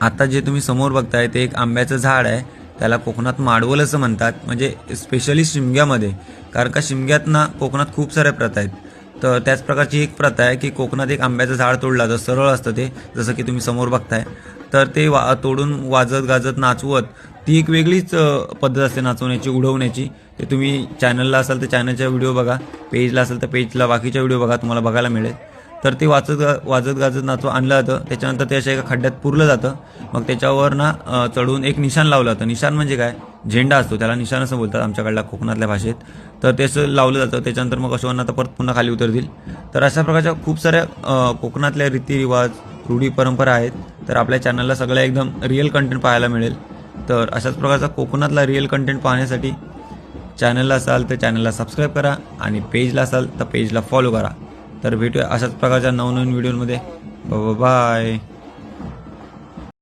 आता जे तुम्ही समोर बघताय ते एक आंब्याचं झाड आहे. त्याला कोकणात माडवल असं म्हणतात, म्हणजे स्पेशली शिमग्यामध्ये. कारण का शिमग्यात ना कोकणात खूप साऱ्या प्रथा आहेत. तर त्याच प्रकारची एक प्रथा आहे की कोकणात एक आंब्याचं झाड तोडलं तर सरळ असतं ते, जसं की तुम्ही समोर बघताय. तर ते तोडून वाजत गाजत नाचवत, ती एक वेगळीच पद्धत असते नाचवण्याची, उडवण्याची. ते तुम्ही चॅनलला असाल तर चॅनलचा व्हिडिओ बघा, पेजला असेल तर पेजला बाकीच्या व्हिडिओ बघा, तुम्हाला बघायला मिळेल. तर ते वाजत गाजत नाचव आणलं जातं. त्याच्यानंतर ते अशा एका खड्ड्यात पुरलं जातं. मग त्याच्यावर ना चढून एक निशाण लावलं जातं. निशाण म्हणजे काय, झेंडा असतो, त्याला निशाण असं बोलतात आमच्याकडल्या कोकणातल्या भाषेत. तर ते असं लावलं जातं. त्याच्यानंतर मग अश्वांना आता परत पुन्हा खाली उतरतील. तर अशा प्रकारच्या खूप साऱ्या कोकणातल्या रीतिरिवाज, रूढी परंपरा आहेत. तर आपल्या चॅनलला सगळं एकदम रिअल कंटेंट पाहायला मिळेल. तर अशाच प्रकारचा कोकणातला रिअल कंटेंट पाहण्यासाठी चॅनलला असाल तर चॅनलला सबस्क्राईब करा, आणि पेजला असाल तर पेजला फॉलो करा. तर भेटूया अशाच प्रकारच्या नवनवीन व्हिडिओमध्ये. बाय.